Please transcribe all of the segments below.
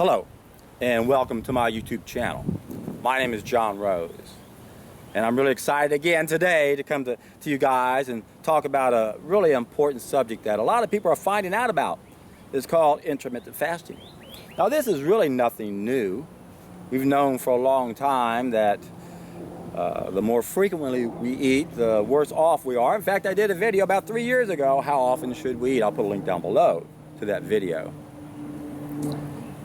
Hello, and welcome to my YouTube channel. My name is John Rose, and I'm really excited again today to come to you guys and talk about a really important subject that a lot of people are finding out about. It's called intermittent fasting. Now, this is really nothing new. We've known for a long time that the more frequently we eat, the worse off we are. In fact, I did a video about 3 years ago, how often should we eat? I'll put a link down below to that video.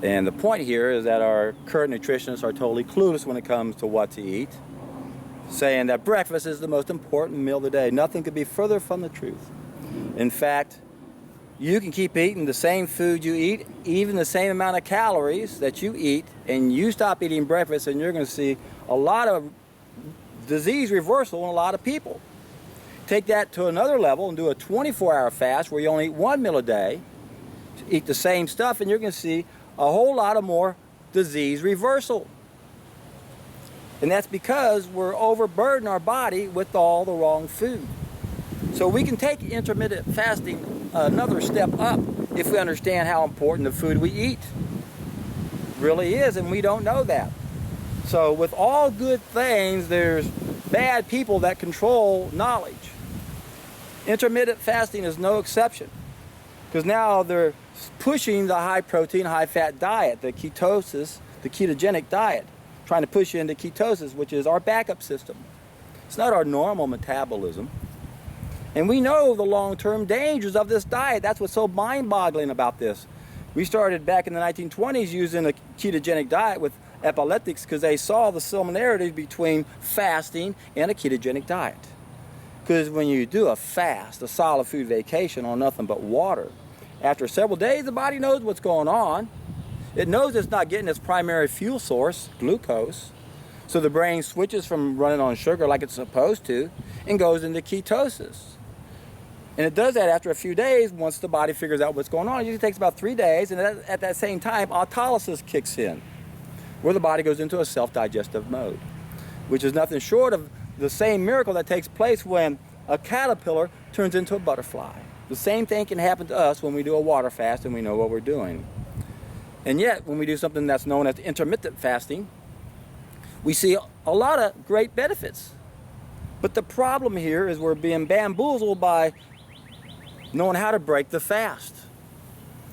And the point here is that our current nutritionists are totally clueless when it comes to what to eat, saying that breakfast is the most important meal of the day. Nothing could be further from the truth. In fact, you can keep eating the same food you eat, even the same amount of calories that you eat, and you stop eating breakfast and you're going to see a lot of disease reversal in a lot of people. Take that to another level and do a 24-hour fast where you only eat one meal a day, eat the same stuff, and you're going to see a whole lot of more disease reversal. And that's because we're overburdening our body with all the wrong food. So we can take intermittent fasting another step up if we understand how important the food we eat really is, and we don't know that. So with all good things, there's bad people that control knowledge. Intermittent fasting is no exception, because now they're pushing the high protein, high fat diet, the ketosis, the ketogenic diet, trying to push you into ketosis, which is our backup system. It's not our normal metabolism. And we know the long-term dangers of this diet. That's what's so mind-boggling about this. We started back in the 1920s using a ketogenic diet with epileptics because they saw the similarities between fasting and a ketogenic diet. Because when you do a fast, a solid food vacation on nothing but water, after several days, the body knows what's going on. It knows it's not getting its primary fuel source, glucose. So the brain switches from running on sugar like it's supposed to and goes into ketosis. And it does that after a few days once the body figures out what's going on. It usually takes about 3 days, and at that same time, autolysis kicks in, where the body goes into a self-digestive mode, which is nothing short of the same miracle that takes place when a caterpillar turns into a butterfly. The same thing can happen to us when we do a water fast and we know what we're doing. And yet, when we do something that's known as intermittent fasting, we see a lot of great benefits. But the problem here is we're being bamboozled by knowing how to break the fast.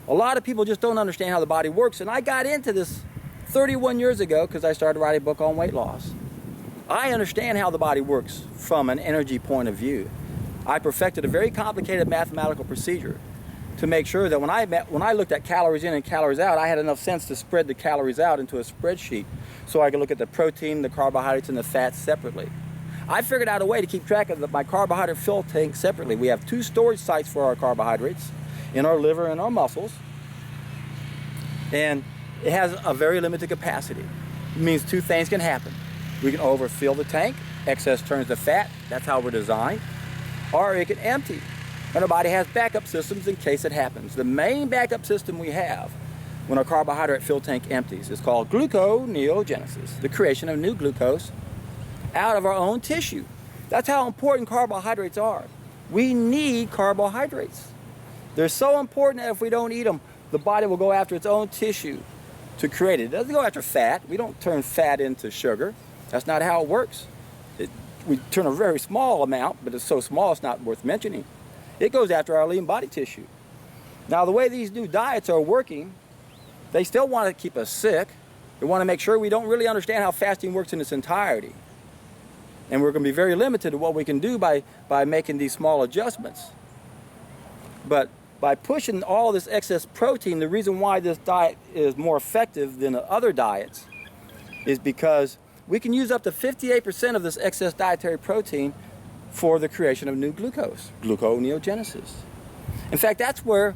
A lot of people just don't understand how the body works, and I got into this 31 years ago because I started writing a book on weight loss. I understand how the body works from an energy point of view. I perfected a very complicated mathematical procedure to make sure that when I looked at calories in and calories out, I had enough sense to spread the calories out into a spreadsheet so I could look at the protein, the carbohydrates, and the fats separately. I figured out a way to keep track of my carbohydrate fill tank separately. We have 2 storage sites for our carbohydrates in our liver and our muscles, and it has a very limited capacity. It means 2 things can happen. We can overfill the tank, excess turns to fat, that's how we're designed, or it can empty. And our body has backup systems in case it happens. The main backup system we have when our carbohydrate fill tank empties is called gluconeogenesis, the creation of new glucose out of our own tissue. That's how important carbohydrates are. We need carbohydrates. They're so important that if we don't eat them, the body will go after its own tissue to create it. It doesn't go after fat. We don't turn fat into sugar. That's not how it works. We turn a very small amount, but it's so small it's not worth mentioning. It goes after our lean body tissue. Now, the way these new diets are working, they still want to keep us sick. They want to make sure we don't really understand how fasting works in its entirety. And we're going to be very limited to what we can do by making these small adjustments. But by pushing all this excess protein, the reason why this diet is more effective than other diets is because we can use up to 58% of this excess dietary protein for the creation of new glucose, gluconeogenesis. In fact, that's where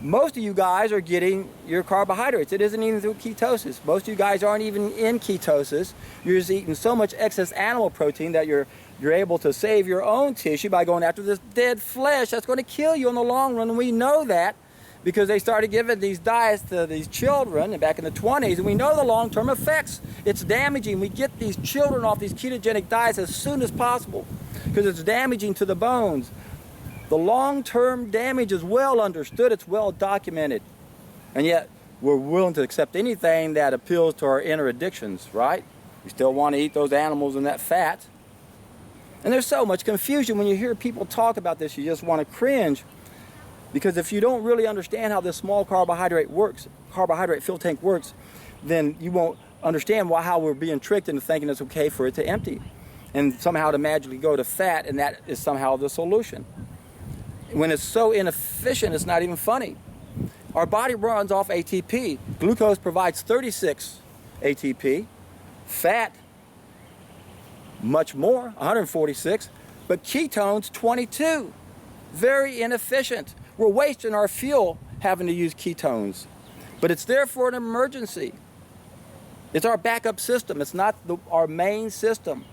most of you guys are getting your carbohydrates. It isn't even through ketosis. Most of you guys aren't even in ketosis. You're just eating so much excess animal protein that you're able to save your own tissue by going after this dead flesh that's going to kill you in the long run. And we know that because they started giving these diets to these children back in the 20s, and we know the long-term effects. It's damaging. We get these children off these ketogenic diets as soon as possible because it's damaging to the bones. The long-term damage is well understood. It's well documented. And yet, we're willing to accept anything that appeals to our inner addictions, right? We still want to eat those animals and that fat. And there's so much confusion when you hear people talk about this. You just want to cringe, because if you don't really understand how this small carbohydrate fuel tank works, then you won't understand how we're being tricked into thinking it's okay for it to empty and somehow to magically go to fat, and that is somehow the solution. When it's so inefficient, it's not even funny. Our body runs off ATP. Glucose provides 36 ATP. Fat, much more, 146. But ketones, 22. Very inefficient. We're wasting our fuel having to use ketones. But it's there for an emergency. It's our backup system. It's not our main system.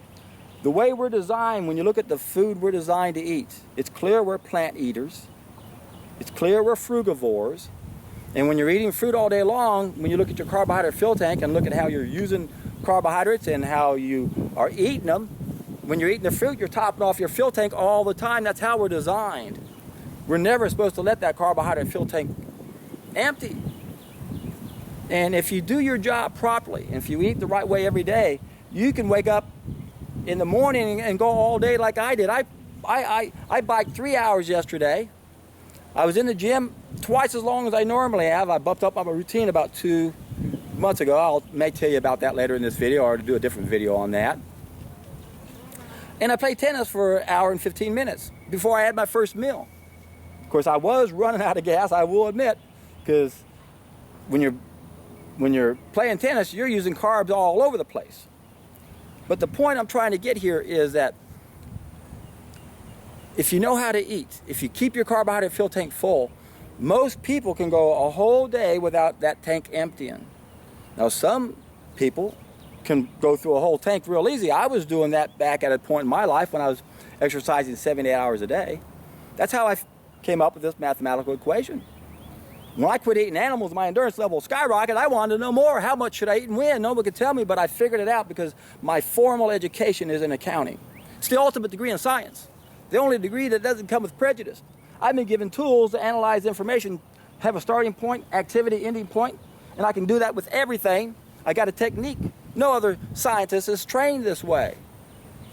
The way we're designed, when you look at the food we're designed to eat, it's clear we're plant eaters. It's clear we're frugivores. And when you're eating fruit all day long, when you look at your carbohydrate fuel tank and look at how you're using carbohydrates and how you are eating them, when you're eating the fruit, you're topping off your fuel tank all the time. That's how we're designed. We're never supposed to let that carbohydrate fuel tank empty. And if you do your job properly, and if you eat the right way every day, you can wake up in the morning and go all day like I did. I biked 3 hours yesterday. I was in the gym twice as long as I normally have. I bumped up on my routine about 2 months ago. May tell you about that later in this video, or to do a different video on that. And I played tennis for an hour and 15 minutes before I had my first meal. Of course, I was running out of gas, I will admit, because when you're playing tennis, you're using carbs all over the place. But the point I'm trying to get here is that if you know how to eat, if you keep your carbohydrate fuel tank full, most people can go a whole day without that tank emptying. Now, some people can go through a whole tank real easy. I was doing that back at a point in my life when I was exercising 7 to 8 hours a day. That's how I came up with this mathematical equation. When I quit eating animals, my endurance level skyrocketed. I wanted to know more. How much should I eat and when? Nobody could tell me, but I figured it out because my formal education is in accounting. It's the ultimate degree in science. The only degree that doesn't come with prejudice. I've been given tools to analyze information, have a starting point, activity, ending point, and I can do that with everything. I got a technique. No other scientist is trained this way.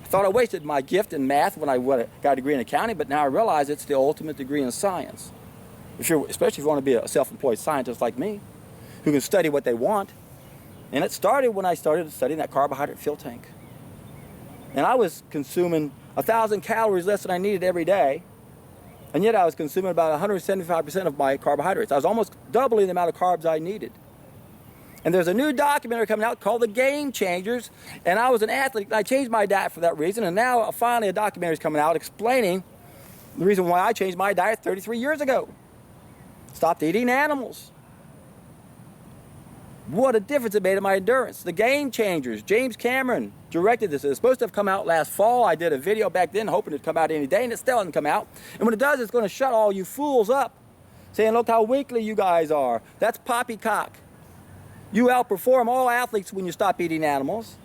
I thought I wasted my gift in math when I got a degree in accounting, but now I realize it's the ultimate degree in science. Especially if you want to be a self-employed scientist like me, who can study what they want. And it started when I started studying that carbohydrate fuel tank. And I was consuming 1,000 calories less than I needed every day, and yet I was consuming about 175% of my carbohydrates. I was almost doubling the amount of carbs I needed. And there's a new documentary coming out called The Game Changers, and I was an athlete, and I changed my diet for that reason, and now finally a documentary is coming out explaining the reason why I changed my diet 33 years ago. Stopped eating animals. What a difference it made in my endurance. The Game Changers. James Cameron directed this. It was supposed to have come out last fall. I did a video back then hoping it'd come out any day, and it still hasn't come out. And when it does, it's going to shut all you fools up, saying, look how weakly you guys are. That's poppycock. You outperform all athletes when you stop eating animals.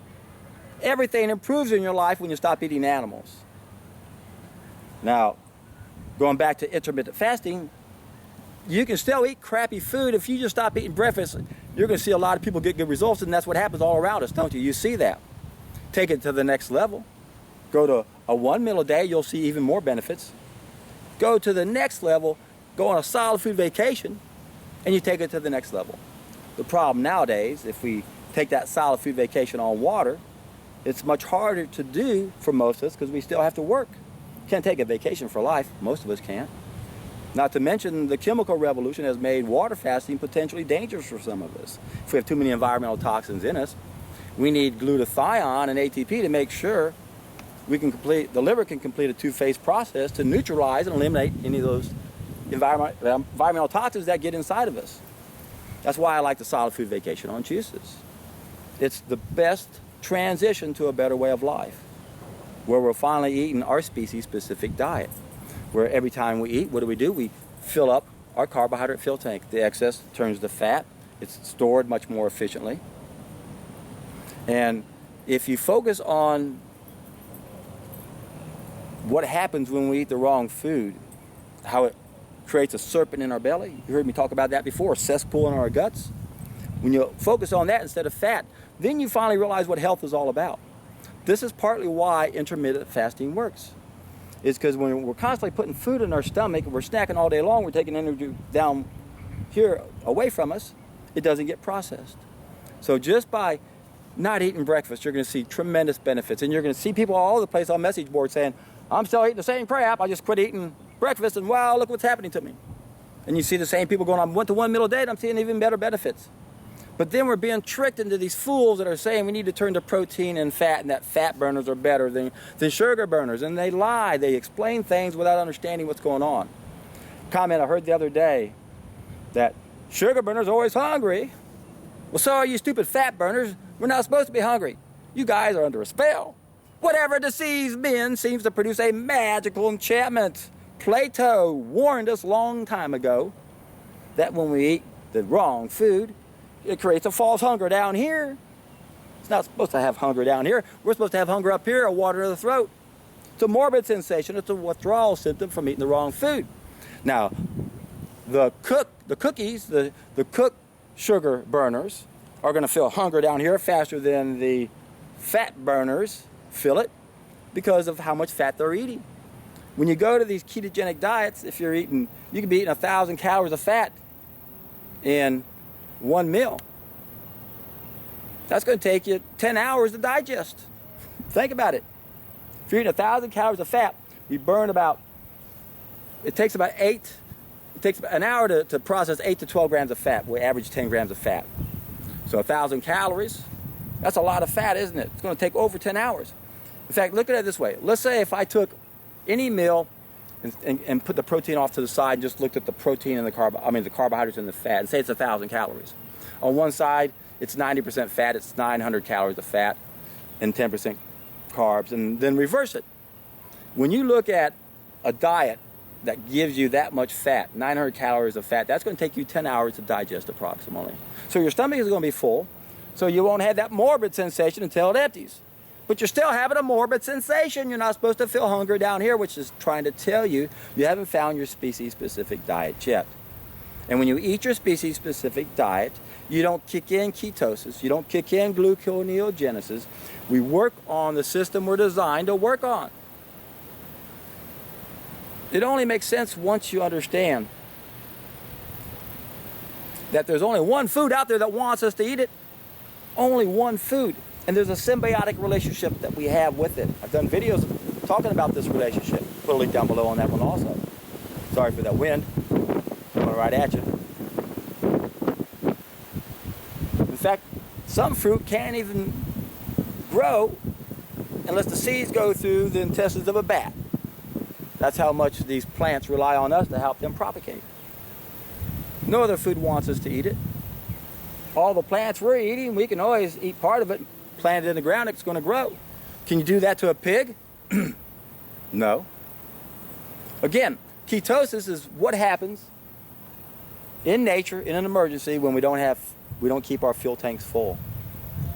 Everything improves in your life when you stop eating animals. Now, going back to intermittent fasting, you can still eat crappy food. If you just stop eating breakfast, you're going to see a lot of people get good results, and that's what happens all around us, don't you? You see that. Take it to the next level. Go to a 1 meal a day, you'll see even more benefits. Go to the next level, go on a solid food vacation, and you take it to the next level. The problem nowadays, if we take that solid food vacation on water, it's much harder to do for most of us because we still have to work. Can't take a vacation for life. Most of us can't. Not to mention the chemical revolution has made water fasting potentially dangerous for some of us. If we have too many environmental toxins in us, we need glutathione and ATP to make sure the liver can complete a two-phase process to neutralize and eliminate any of those environmental toxins that get inside of us. That's why I like the solid food vacation on juices. It's the best transition to a better way of life, where we're finally eating our species-specific diet. Where every time we eat, what do? We fill up our carbohydrate fuel tank. The excess turns to fat. It's stored much more efficiently. And if you focus on what happens when we eat the wrong food, how it creates a serpent in our belly. You heard me talk about that before, a cesspool in our guts. When you focus on that instead of fat, then you finally realize what health is all about. This is partly why intermittent fasting works. It's because when we're constantly putting food in our stomach, we're snacking all day long, we're taking energy down here away from us, it doesn't get processed. So just by not eating breakfast, you're going to see tremendous benefits. And you're going to see people all over the place on message boards saying, I'm still eating the same crap, I just quit eating breakfast, and wow, look what's happening to me. And you see the same people going, I went to 1 meal a day and I'm seeing even better benefits. But then we're being tricked into these fools that are saying we need to turn to protein and fat, and that fat burners are better than sugar burners. And they lie. They explain things without understanding what's going on. Comment I heard the other day that sugar burners are always hungry. Well, so are you stupid fat burners. We're not supposed to be hungry. You guys are under a spell. Whatever deceives men seems to produce a magical enchantment. Plato warned us long time ago that when we eat the wrong food, it creates a false hunger down here. It's not supposed to have hunger down here. We're supposed to have hunger up here, a water in the throat. It's a morbid sensation. It's a withdrawal symptom from eating the wrong food. Now, the cooked sugar burners are going to feel hunger down here faster than the fat burners feel it because of how much fat they're eating. When you go to these ketogenic diets, if you're eating, you can be eating 1,000 calories of fat in 1 meal. That's going to take you 10 hours to digest. Think about it. If you're eating 1,000 calories of fat, you burn it takes about an hour to process 8 to 12 grams of fat. We average 10 grams of fat. So 1,000 calories, that's a lot of fat, isn't it? It's going to take over 10 hours. In fact, look at it this way. Let's say if I took any meal and put the protein off to the side and just looked at the protein and the carbohydrates and the fat, and say it's 1,000 calories. On one side, it's 90% fat, it's 900 calories of fat and 10% carbs, and then reverse it. When you look at a diet that gives you that much fat, 900 calories of fat, that's going to take you 10 hours to digest approximately. So your stomach is going to be full, so you won't have that morbid sensation until it empties. But you're still having a morbid sensation. You're not supposed to feel hunger down here, which is trying to tell you you haven't found your species-specific diet yet. And when you eat your species-specific diet, you don't kick in ketosis, you don't kick in gluconeogenesis. We work on the system we're designed to work on. It only makes sense once you understand that there's only one food out there that wants us to eat it. Only one food. And there's a symbiotic relationship that we have with it. I've done videos talking about this relationship. Put a link down below on that one also. Sorry for that wind. Coming right at you. In fact, some fruit can't even grow unless the seeds go through the intestines of a bat. That's how much these plants rely on us to help them propagate. No other food wants us to eat it. All the plants we're eating, we can always eat part of it, plant it in the ground, it's going to grow. Can you do that to a pig? No. Again, ketosis is what happens in nature in an emergency when we don't keep our fuel tanks full.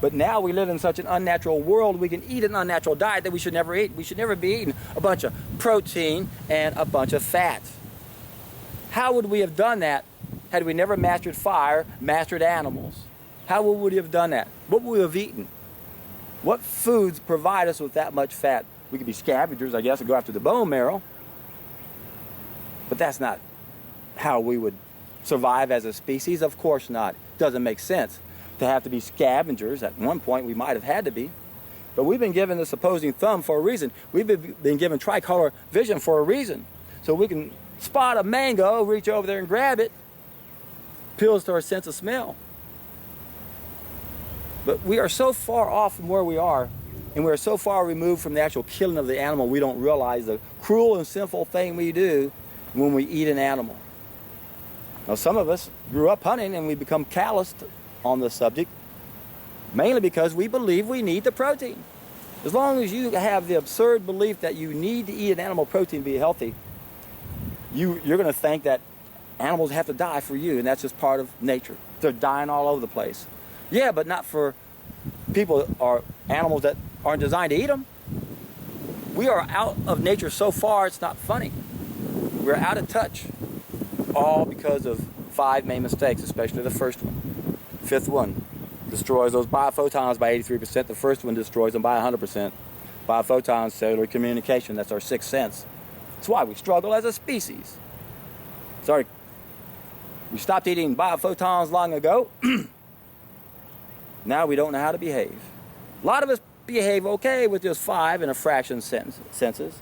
But now we live in such an unnatural world, we can eat an unnatural diet that we should never eat. We should never be eating a bunch of protein and a bunch of fat. How would we have done that had we never mastered fire, mastered animals? How would we have done that? What would we have eaten? What foods provide us with that much fat? We could be scavengers, I guess, and go after the bone marrow. But that's not how we would survive as a species. Of course not. Doesn't make sense to have to be scavengers. At one point we might have had to be. But we've been given this opposing thumb for a reason. We've been given tricolor vision for a reason. So we can spot a mango, reach over there and grab it. Appeals to our sense of smell. But we are so far off from where we are, and we are so far removed from the actual killing of the animal, we don't realize the cruel and sinful thing we do when we eat an animal. Now, some of us grew up hunting and we become calloused on the subject, mainly because we believe we need the protein. As long as you have the absurd belief that you need to eat an animal protein to be healthy, you're going to think that animals have to die for you, and that's just part of nature. They're dying all over the place. Yeah, but not for people or animals that aren't designed to eat them. We are out of nature so far, it's not funny. We're out of touch, all because of 5 main mistakes, especially the first one. Fifth one destroys those biophotons by 83%. The first one destroys them by 100%. Biophotons, cellular communication, that's our sixth sense. That's why we struggle as a species. Sorry, we stopped eating biophotons long ago. Now we don't know how to behave. A lot of us behave okay with just 5 and a fraction senses,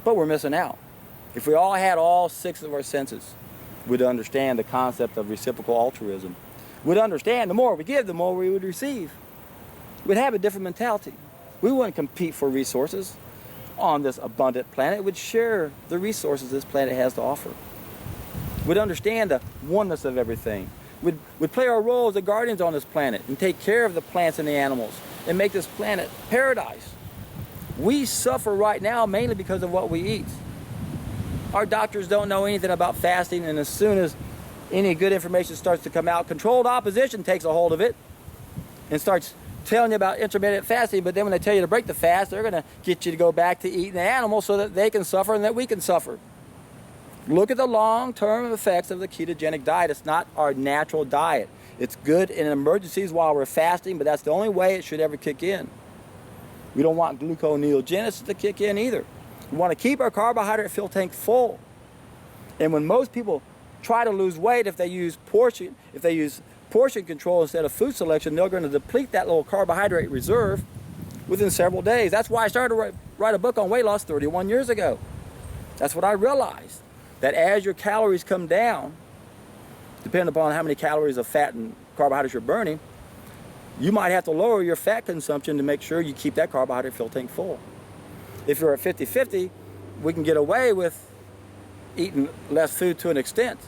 but we're missing out. If we all had all 6 of our senses, we'd understand the concept of reciprocal altruism. We'd understand the more we give, the more we would receive. We'd have a different mentality. We wouldn't compete for resources on this abundant planet. We'd share the resources this planet has to offer. We'd understand the oneness of everything. We'd play our role as the guardians on this planet and take care of the plants and the animals and make this planet paradise. We suffer right now mainly because of what we eat. Our doctors don't know anything about fasting, and as soon as any good information starts to come out, controlled opposition takes a hold of it and starts telling you about intermittent fasting. But then when they tell you to break the fast, they're going to get you to go back to eating the animal so that they can suffer and that we can suffer. Look at the long-term effects of the ketogenic diet. It's not our natural diet. It's good in emergencies while we're fasting, but that's the only way it should ever kick in. We don't want gluconeogenesis to kick in either. We want to keep our carbohydrate fuel tank full. And when most people try to lose weight, if they use portion control instead of food selection, they're going to deplete that little carbohydrate reserve within several days. That's why I started to write a book on weight loss 31 years ago. That's what I realized, that as your calories come down, depending upon how many calories of fat and carbohydrates you're burning, you might have to lower your fat consumption to make sure you keep that carbohydrate fuel tank full. If you're at 50-50, we can get away with eating less food to an extent.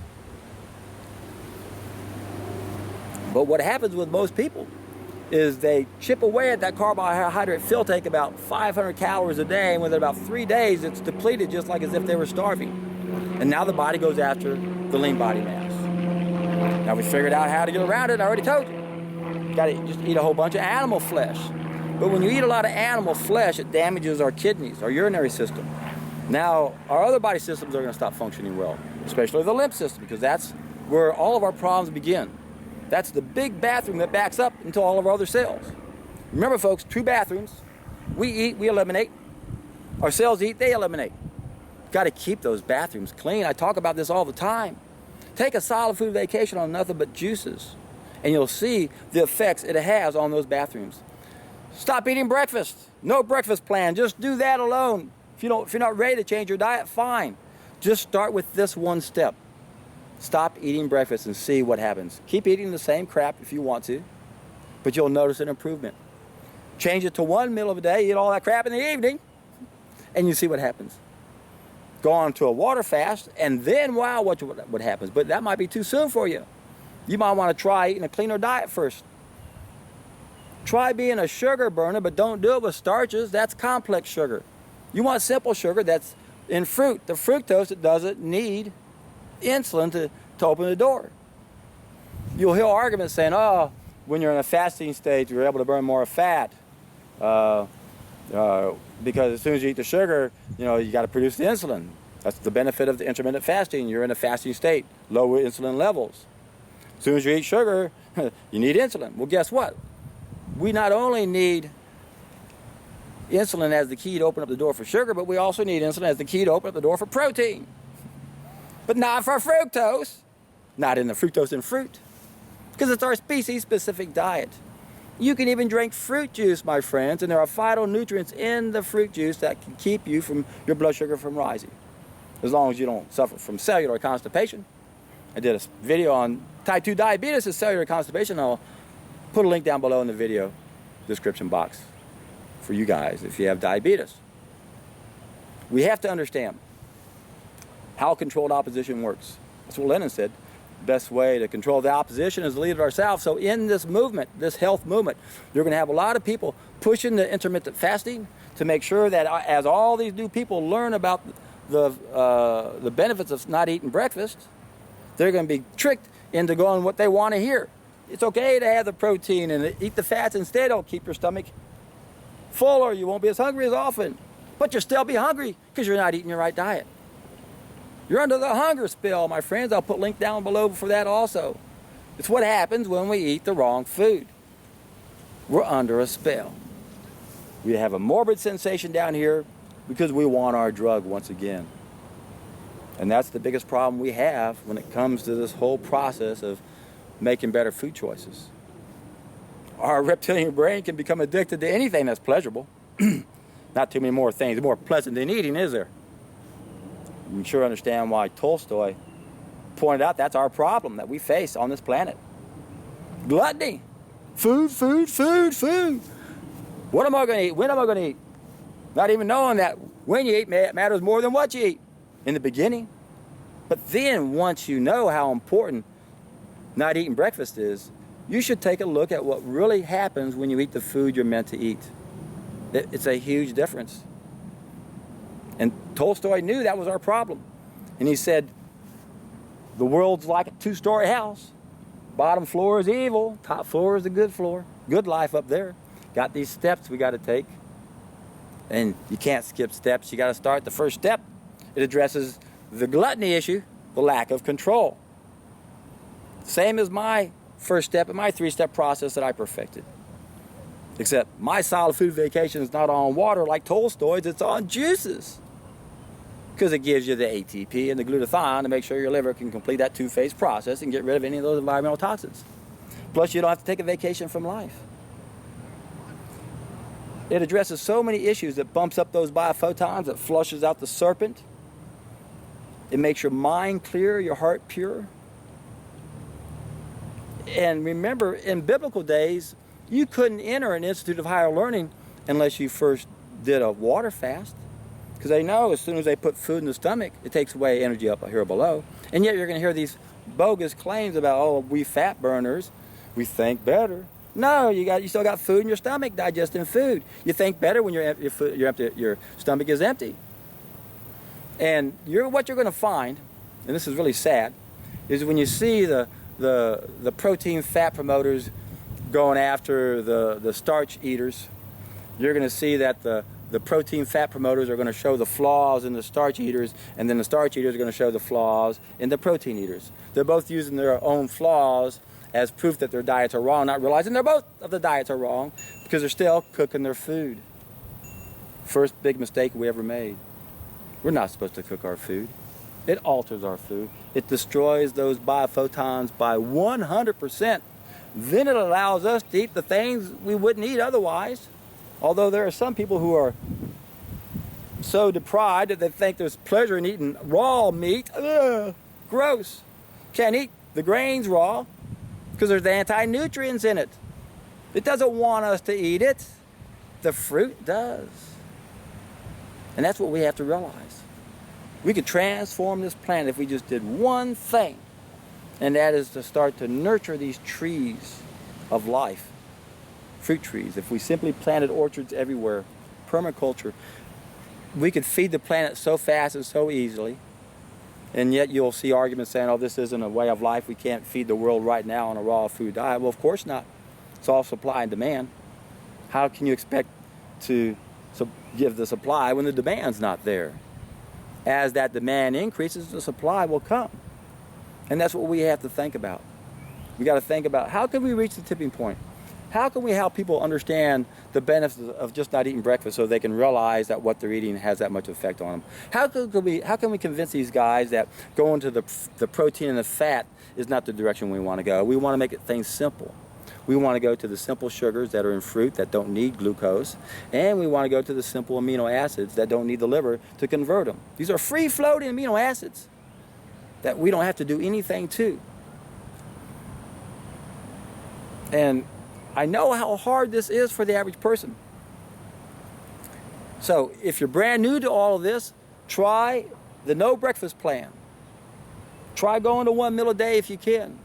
But what happens with most people is they chip away at that carbohydrate fuel tank about 500 calories a day, and within about 3 days it's depleted just like as if they were starving. And now the body goes after the lean body mass. Now we figured out how to get around it. I already told you. You got to just eat a whole bunch of animal flesh. But when you eat a lot of animal flesh, it damages our kidneys, our urinary system. Now our other body systems are going to stop functioning well, especially the lymph system, because that's where all of our problems begin. That's the big bathroom that backs up into all of our other cells. Remember, folks, 2 bathrooms. We eat, we eliminate. Our cells eat, they eliminate. Got to keep those bathrooms clean. I talk about this all the time. Take a solid food vacation on nothing but juices, and you'll see the effects it has on those bathrooms. Stop eating breakfast. No breakfast plan. Just do that alone. If you're not ready to change your diet, fine. Just start with this one step. Stop eating breakfast and see what happens. Keep eating the same crap if you want to, but you'll notice an improvement. Change it to 1 meal of a day, eat all that crap in the evening, and you see what happens. Go on to a water fast, and then wow, what happens. But that might be too soon for you. You might want to try eating a cleaner diet first. Try being a sugar burner, but don't do it with starches. That's complex sugar. You want simple sugar that's in fruit. The fructose, it doesn't need insulin to open the door. You'll hear arguments saying, oh, when you're in a fasting state, you're able to burn more fat. Because as soon as you eat the sugar, you got to produce the insulin. That's the benefit of the intermittent fasting. You're in a fasting state, lower insulin levels. As soon as you eat sugar, you need insulin. Well, guess what? We not only need insulin as the key to open up the door for sugar, but we also need insulin as the key to open up the door for protein. But not for fructose. Not in the fructose in fruit. Because it's our species-specific diet. You can even drink fruit juice, my friends, and there are phytonutrients in the fruit juice that can keep your blood sugar from rising, as long as you don't suffer from cellular constipation. I did a video on type 2 diabetes and cellular constipation. I'll put a link down below in the video description box for you guys if you have diabetes. We have to understand how controlled opposition works. That's what Lenin said. Best way to control the opposition is to lead it ourselves. So in this movement, this health movement, you're going to have a lot of people pushing the intermittent fasting to make sure that as all these new people learn about the benefits of not eating breakfast, they're going to be tricked into going what they want to hear. It's okay to have the protein and eat the fats instead. It'll keep your stomach fuller. You won't be as hungry as often, but you'll still be hungry because you're not eating your right diet. You're under the hunger spell, my friends. I'll put a link down below for that also. It's what happens when we eat the wrong food. We're under a spell. We have a morbid sensation down here because we want our drug once again. And that's the biggest problem we have when it comes to this whole process of making better food choices. Our reptilian brain can become addicted to anything that's pleasurable. Not too many more things more pleasant than eating, is there? You can sure understand why Tolstoy pointed out that's our problem that we face on this planet. Gluttony. Food, food, food, food. What am I going to eat? When am I going to eat? Not even knowing that when you eat matters more than what you eat in the beginning. But then once you know how important not eating breakfast is, you should take a look at what really happens when you eat the food you're meant to eat. It's a huge difference. And Tolstoy knew that was our problem. And he said, the world's like a 2-story house. Bottom floor is evil, top floor is the good floor. Good life up there. Got these steps we got to take. And you can't skip steps. You got to start the first step. It addresses the gluttony issue, the lack of control. Same as my first step in my 3-step process that I perfected. Except my solid food vacation is not on water like Tolstoy's, it's on juices. Because it gives you the ATP and the glutathione to make sure your liver can complete that 2-phase process and get rid of any of those environmental toxins. Plus, you don't have to take a vacation from life. It addresses so many issues. It bumps up those biophotons, it flushes out the serpent. It makes your mind clear, your heart pure. And remember, in biblical days, you couldn't enter an institute of higher learning unless you first did a water fast. Because they know as soon as they put food in the stomach, it takes away energy up here below. And yet you're going to hear these bogus claims about, oh, we fat burners, we think better. No, you still got food in your stomach, digesting food. You think better when your stomach is empty. And what you're going to find, and this is really sad, is when you see the protein fat promoters going after the starch eaters, you're going to see that the protein fat promoters are going to show the flaws in the starch eaters, and then the starch eaters are going to show the flaws in the protein eaters. They're both using their own flaws as proof that their diets are wrong, not realizing they're both of the diets are wrong because they're still cooking their food. First big mistake we ever made. We're not supposed to cook our food. It alters our food. It destroys those biophotons by 100%. Then it allows us to eat the things we wouldn't eat otherwise. Although there are some people who are so deprived that they think there's pleasure in eating raw meat. Ugh, gross. Can't eat the grains raw because there's anti-nutrients in it. It doesn't want us to eat it. The fruit does. And that's what we have to realize. We could transform this planet if we just did one thing, and that is to start to nurture these trees of life. Fruit trees. If we simply planted orchards everywhere, permaculture, we could feed the planet so fast and so easily. And yet you'll see arguments saying, oh, this isn't a way of life. We can't feed the world right now on a raw food diet. Well, of course not. It's all supply and demand. How can you expect to give the supply when the demand's not there? As that demand increases, the supply will come. And that's what we have to think about. We got to think about how can we reach the tipping point? How can we help people understand the benefits of just not eating breakfast so they can realize that what they're eating has that much effect on them? How can we convince these guys that going to the protein and the fat is not the direction we want to go? We want to make things simple. We want to go to the simple sugars that are in fruit that don't need glucose, and we want to go to the simple amino acids that don't need the liver to convert them. These are free-floating amino acids that we don't have to do anything to. And I know how hard this is for the average person. So if you're brand new to all of this, try the no breakfast plan. Try going to 1 meal a day if you can.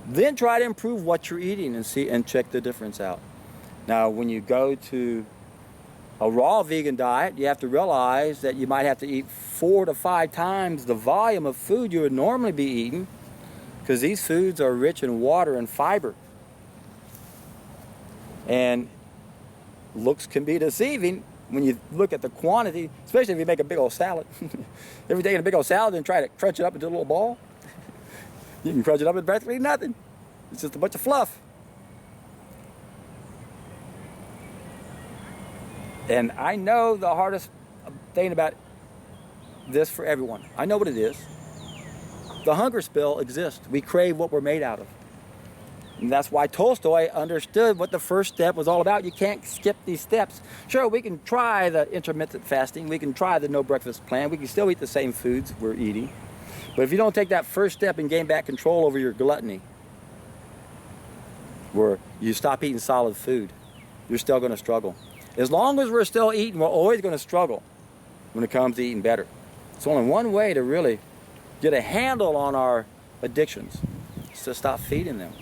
Then try to improve what you're eating and check the difference out. Now, when you go to a raw vegan diet, you have to realize that you might have to eat 4 to 5 times the volume of food you would normally be eating, because these foods are rich in water and fiber. And looks can be deceiving when you look at the quantity, especially if you make a big old salad. If you're taking a big old salad and try to crunch it up into a little ball, you can crunch it up into practically nothing. It's just a bunch of fluff. And I know the hardest thing about this for everyone. I know what it is. The hunger spell exists. We crave what we're made out of. And that's why Tolstoy understood what the first step was all about. You can't skip these steps. Sure, we can try the intermittent fasting. We can try the no breakfast plan. We can still eat the same foods we're eating. But if you don't take that first step and gain back control over your gluttony, where you stop eating solid food, you're still going to struggle. As long as we're still eating, we're always going to struggle when it comes to eating better. It's only one way to really get a handle on our addictions. It's to stop feeding them.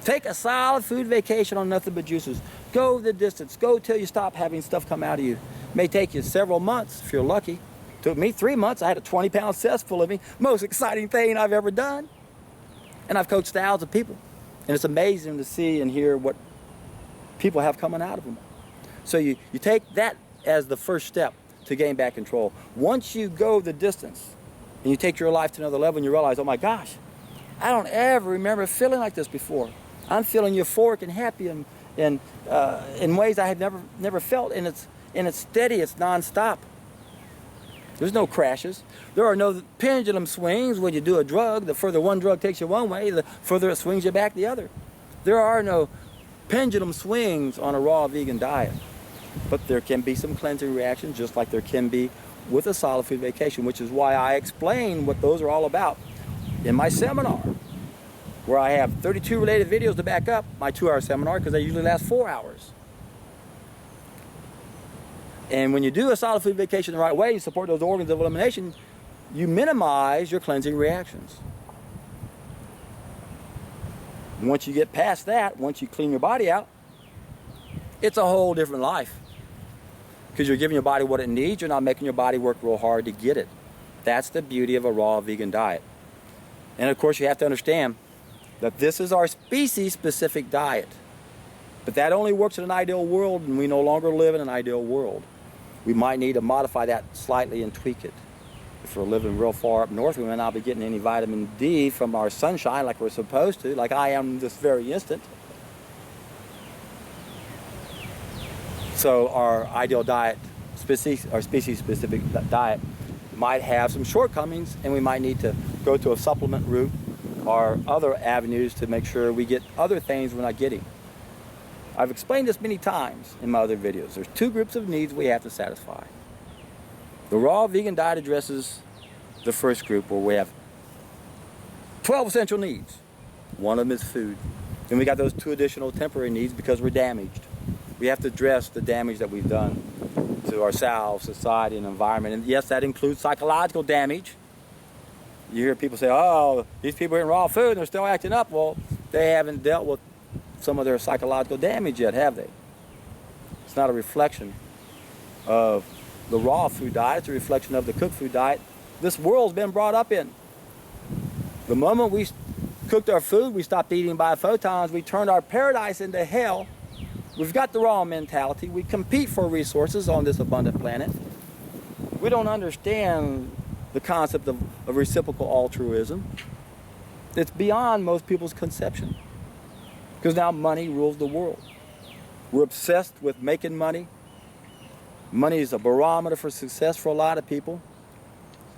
Take a solid food vacation on nothing but juices. Go the distance. Go till you stop having stuff come out of you. It may take you several months if you're lucky. It took me 3 months. I had a 20-pound cess full of me. Most exciting thing I've ever done. And I've coached thousands of people. And it's amazing to see and hear what people have coming out of them. So you take that as the first step to gain back control. Once you go the distance and you take your life to another level and you realize, oh my gosh, I don't ever remember feeling like this before. I'm feeling euphoric and happy in ways I had never felt, and it's steady, it's nonstop. There's no crashes. There are no pendulum swings when you do a drug. The further one drug takes you one way, the further it swings you back the other. There are no pendulum swings on a raw vegan diet. But there can be some cleansing reactions, just like there can be with a solid food vacation, which is why I explain what those are all about in my seminar, where I have 32 related videos to back up my 2-hour seminar, because they usually last 4 hours. And when you do a solid food vacation the right way, you support those organs of elimination, you minimize your cleansing reactions. Once you get past that, once you clean your body out, it's a whole different life. Because you're giving your body what it needs, you're not making your body work real hard to get it. That's the beauty of a raw vegan diet. And of course you have to understand that this is our species-specific diet. But that only works in an ideal world, and we no longer live in an ideal world. We might need to modify that slightly and tweak it. If we're living real far up north, we may not be getting any vitamin D from our sunshine like we're supposed to, like I am this very instant. So our ideal diet, our species-specific diet, might have some shortcomings, and we might need to go to a supplement route or other avenues to make sure we get other things we're not getting. I've explained this many times in my other videos. There's 2 groups of needs we have to satisfy. The raw vegan diet addresses the first group, where we have 12 essential needs. One of them is food. Then we got those 2 additional temporary needs because we're damaged. We have to address the damage that we've done to ourselves, society, and environment. And yes, that includes psychological damage. You hear people say, oh, these people are eating raw food and they're still acting up. Well, they haven't dealt with some of their psychological damage yet, have they? It's not a reflection of the raw food diet. It's a reflection of the cooked food diet this world's been brought up in. The moment we cooked our food, we stopped eating by photons, we turned our paradise into hell. We've got the raw mentality. We compete for resources on this abundant planet. We don't understand the concept of reciprocal altruism. It's beyond most people's conception. Because now money rules the world. We're obsessed with making money. Money is a barometer for success for a lot of people.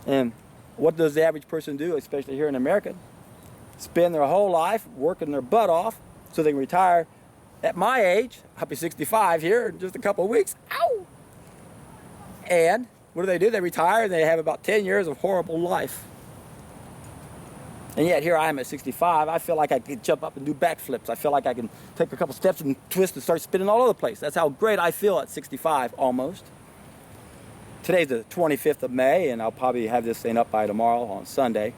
And what does the average person do, especially here in America? Spend their whole life working their butt off so they can retire at my age. I'll be 65 here in just a couple of weeks. Ow! And what do? They retire and they have about 10 years of horrible life. And yet here I am at 65. I feel like I can jump up and do backflips. I feel like I can take a couple steps and twist and start spinning all over the place. That's how great I feel at 65, almost. Today's the 25th of May, and I'll probably have this thing up by tomorrow on Sunday.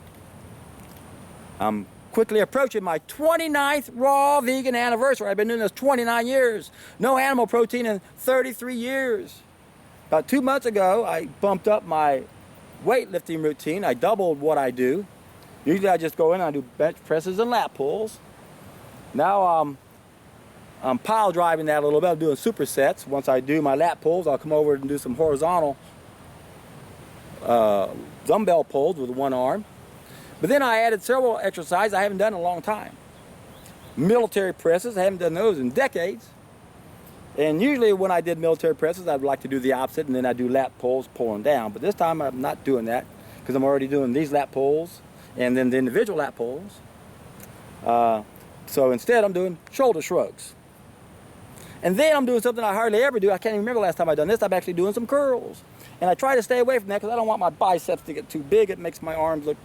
I'm quickly approaching my 29th raw vegan anniversary. I've been doing this 29 years. No animal protein in 33 years. About 2 months ago, I bumped up my weightlifting routine. I doubled what I do. Usually I just go in and I do bench presses and lat pulls. Now I'm pile driving that a little bit. I'm doing supersets. Once I do my lat pulls, I'll come over and do some horizontal dumbbell pulls with one arm. But then I added several exercises I haven't done in a long time. military presses. I haven't done those in decades. And usually when I did military presses, I'd like to do the opposite, and then I do lat pulls, pulling down. But this time I'm not doing that because I'm already doing these lat pulls and then the individual lat pulls. So instead I'm doing shoulder shrugs. And then I'm doing something I hardly ever do. I can't even remember the last time I've done this. I'm actually doing some curls. And I try to stay away from that because I don't want my biceps to get too big. It makes my arms look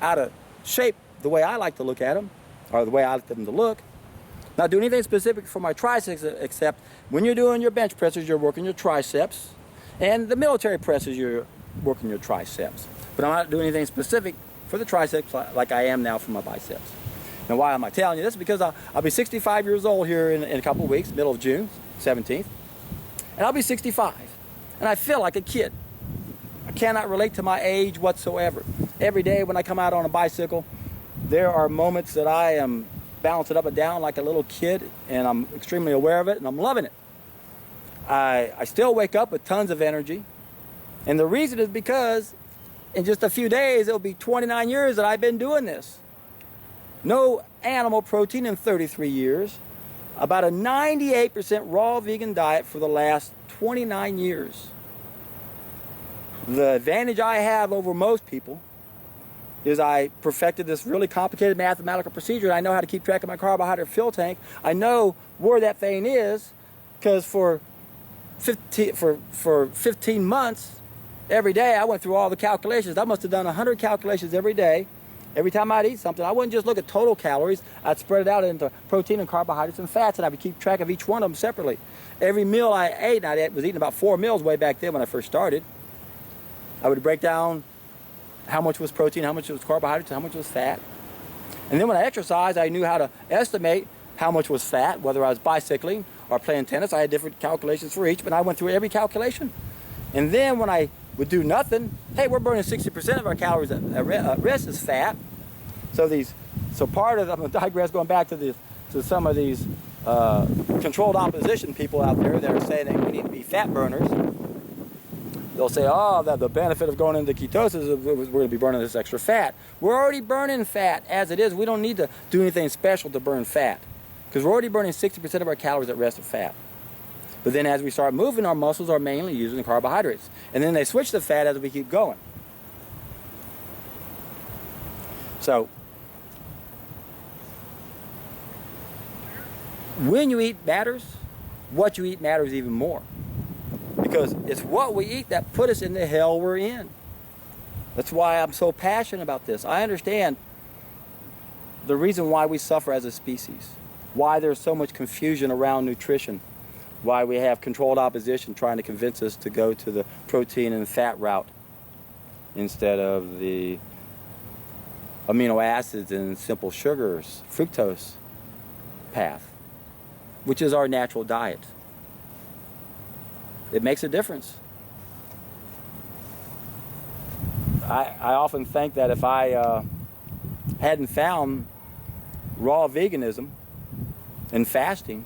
out of shape the way I like to look at them, or the way I like them to look. Not doing anything specific for my triceps, except when you're doing your bench presses, you're working your triceps. And the military presses, you're working your triceps. But I'm not doing anything specific for the triceps like I am now for my biceps. Now, why am I telling you this? Because I'll be 65 years old here in a couple of weeks, middle of June, 17th. And I'll be 65. And I feel like a kid. I cannot relate to my age whatsoever. Every day when I come out on a bicycle, there are moments that I am balancing up and down like a little kid, and I'm extremely aware of it, and I'm loving it. I still wake up with tons of energy. And the reason is because in just a few days, it'll be 29 years that I've been doing this. No animal protein in 33 years. About a 98% raw vegan diet for the last 29 years. The advantage I have over most people is I perfected this really complicated mathematical procedure, and I know how to keep track of my carbohydrate fuel tank. I know where that thing is, because for 15 months, every day I went through all the calculations. I must have done 100 calculations every day. Every time I'd eat something, I wouldn't just look at total calories. I'd spread it out into protein and carbohydrates and fats, and I would keep track of each one of them separately. Every meal I ate, and I was eating about 4 meals way back then when I first started, I would break down how much was protein, how much was carbohydrates, how much was fat. And then when I exercised, I knew how to estimate how much was fat, whether I was bicycling or playing tennis. I had different calculations for each, but I went through every calculation. And then when I would do nothing, hey, we're burning 60% of our calories at rest is fat. So part of, I'm going to digress going back to some of these controlled opposition people out there that are saying that we need to be fat burners. They'll say, oh, that the benefit of going into ketosis is we're going to be burning this extra fat. We're already burning fat as it is. We don't need to do anything special to burn fat, because we're already burning 60% of our calories at rest of fat. But then as we start moving, our muscles are mainly using the carbohydrates. And then they switch to fat as we keep going. So, when you eat matters, what you eat matters even more. Because it's what we eat that put us in the hell we're in. That's why I'm so passionate about this. I understand the reason why we suffer as a species, why there's so much confusion around nutrition, why we have controlled opposition trying to convince us to go to the protein and fat route instead of the amino acids and simple sugars, fructose path, which is our natural diet. It makes a difference. I often think that if I hadn't found raw veganism and fasting,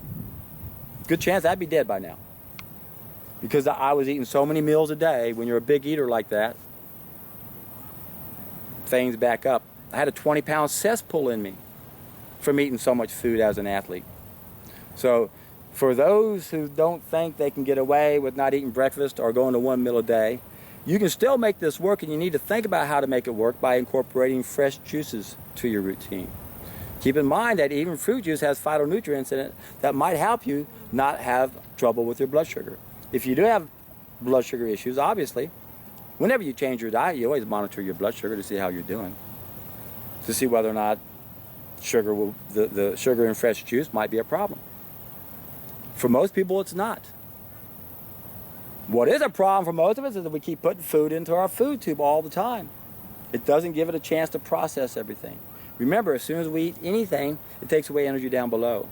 good chance I'd be dead by now. Because I was eating so many meals a day. When you're a big eater like that, things back up. I had a 20-pound cesspool in me from eating so much food as an athlete. So for those who don't think they can get away with not eating breakfast or going to 1 meal a day, you can still make this work, and you need to think about how to make it work by incorporating fresh juices to your routine. Keep in mind that even fruit juice has phytonutrients in it that might help you not have trouble with your blood sugar. If you do have blood sugar issues, obviously, whenever you change your diet, you always monitor your blood sugar to see how you're doing, to see whether or not the sugar in fresh juice might be a problem. For most people, it's not. What is a problem for most of us is that we keep putting food into our food tube all the time. It doesn't give it a chance to process everything. Remember, as soon as we eat anything, it takes away energy down below.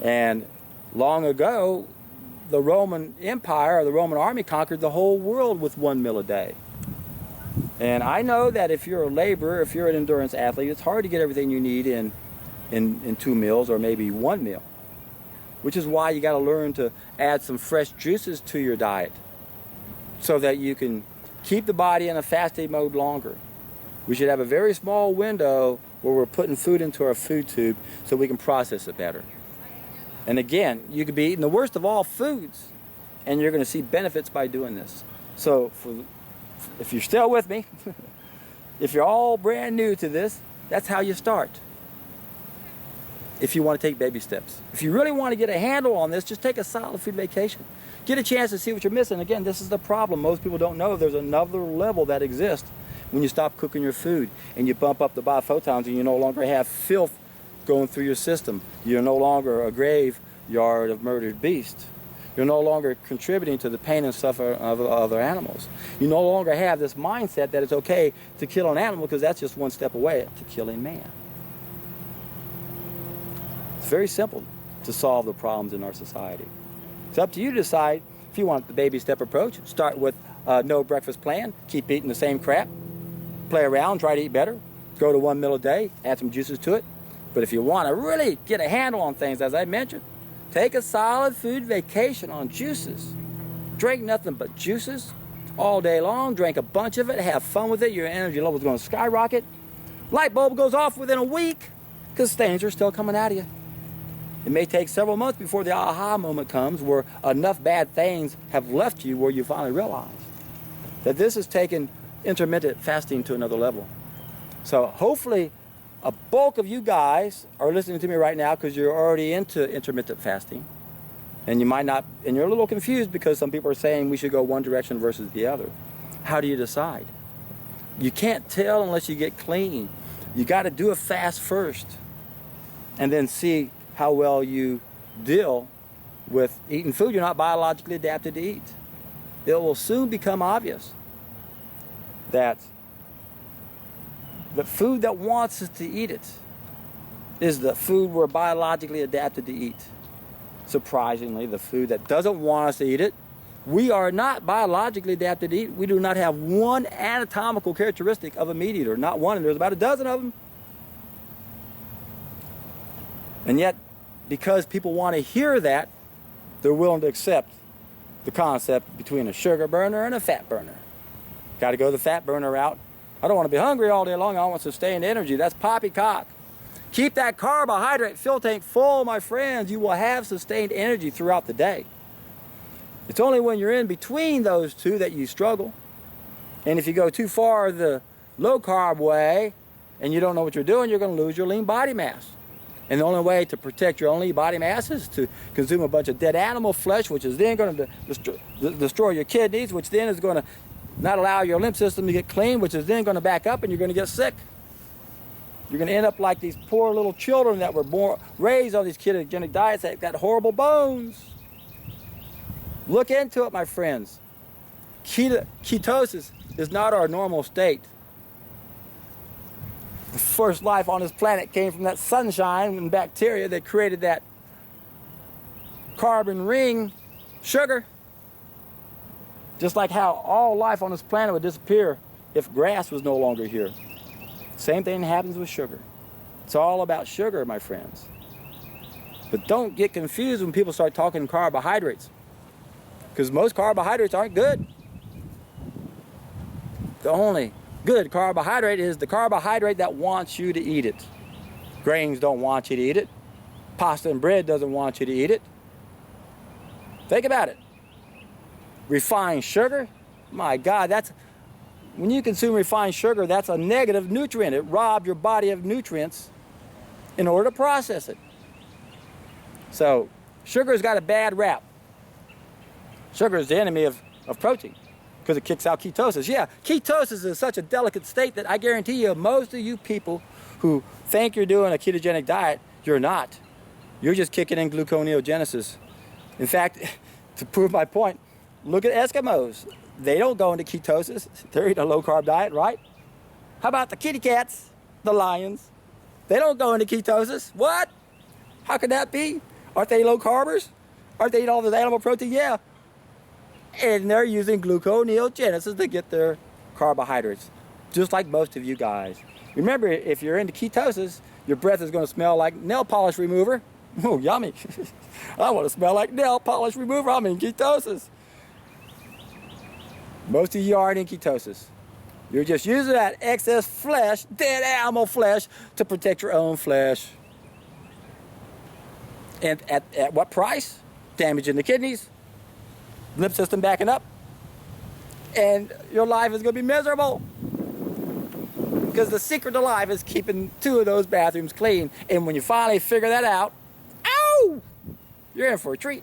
And long ago, the Roman Empire or the Roman army conquered the whole world with 1 meal a day. And I know that if you're a laborer, if you're an endurance athlete, it's hard to get everything you need in 2 meals or maybe 1 meal. Which is why you got to learn to add some fresh juices to your diet so that you can keep the body in a fasting mode longer. We should have a very small window where we're putting food into our food tube so we can process it better. And again, you could be eating the worst of all foods, and you're going to see benefits by doing this. So if you're still with me, if you're all brand new to this, that's how you start. If you want to take baby steps. If you really want to get a handle on this, just take a solid food vacation. Get a chance to see what you're missing. Again, this is the problem. Most people don't know there's another level that exists when you stop cooking your food and you bump up the biophotons and you no longer have filth going through your system. You're no longer a graveyard of murdered beasts. You're no longer contributing to the pain and suffering of other animals. You no longer have this mindset that it's okay to kill an animal because that's just one step away to killing man. It's very simple to solve the problems in our society. It's up to you to decide if you want the baby step approach. Start with no breakfast plan. Keep eating the same crap. Play around, try to eat better. Go to 1 meal a day, add some juices to it. But if you want to really get a handle on things, as I mentioned, take a solid food vacation on juices. Drink nothing but juices all day long. Drink a bunch of it. Have fun with it. Your energy level is going to skyrocket. Light bulb goes off within a week because stains are still coming out of you. It may take several months before the aha moment comes where enough bad things have left you where you finally realize that this has taken intermittent fasting to another level. So hopefully a bulk of you guys are listening to me right now because you're already into intermittent fasting. And you might not, and you're a little confused because some people are saying we should go one direction versus the other. How do you decide? You can't tell unless you get clean. You got to do a fast first and then see how well you deal with eating food you're not biologically adapted to eat. It will soon become obvious that the food that wants us to eat it is the food we're biologically adapted to eat. Surprisingly, the food that doesn't want us to eat it, we are not biologically adapted to eat. We do not have one anatomical characteristic of a meat eater, not one, and there's about a dozen of them. And yet, because people want to hear that, they're willing to accept the concept between a sugar burner and a fat burner. Got to go the fat burner route. I don't want to be hungry all day long. I want sustained energy. That's poppycock. Keep that carbohydrate fuel tank full, my friends. You will have sustained energy throughout the day. It's only when you're in between those two that you struggle. And if you go too far the low carb way and you don't know what you're doing, you're going to lose your lean body mass. And the only way to protect your own lean body mass is to consume a bunch of dead animal flesh, which is then going to destroy your kidneys, which then is going to not allow your lymph system to get clean, which is then going to back up and you're going to get sick. You're going to end up like these poor little children that were raised on these ketogenic diets that got horrible bones. Look into it, my friends. Ketosis is not our normal state. The first life on this planet came from that sunshine and bacteria that created that carbon ring sugar. Just like how all life on this planet would disappear if grass was no longer here. Same thing happens with sugar. It's all about sugar, my friends. But don't get confused when people start talking carbohydrates, because most carbohydrates aren't good. The only good carbohydrate is the carbohydrate that wants you to eat it. Grains don't want you to eat it. Pasta and bread doesn't want you to eat it. Think about it. Refined sugar, my God, when you consume refined sugar, that's a negative nutrient. It robbed your body of nutrients in order to process it. So sugar's got a bad rap. Sugar is the enemy of protein because it kicks out ketosis. Yeah, ketosis is such a delicate state that I guarantee you most of you people who think you're doing a ketogenic diet, you're not. You're just kicking in gluconeogenesis. In fact, to prove my point, look at Eskimos. They don't go into ketosis. They're eating a low-carb diet, right? How about the kitty cats, the lions? They don't go into ketosis. What? How could that be? Aren't they low-carbers? Aren't they eating all this animal protein? Yeah. And they're using gluconeogenesis to get their carbohydrates, just like most of you guys. Remember, if you're into ketosis, your breath is going to smell like nail polish remover. Oh, yummy. I want to smell like nail polish remover. I'm in ketosis. Most of you aren't in ketosis. You're just using that excess flesh, dead animal flesh, to protect your own flesh. And at what price? Damaging the kidneys, lymph system backing up, and your life is going to be miserable. Because the secret to life is keeping 2 of those bathrooms clean. And when you finally figure that out, ow, you're in for a treat.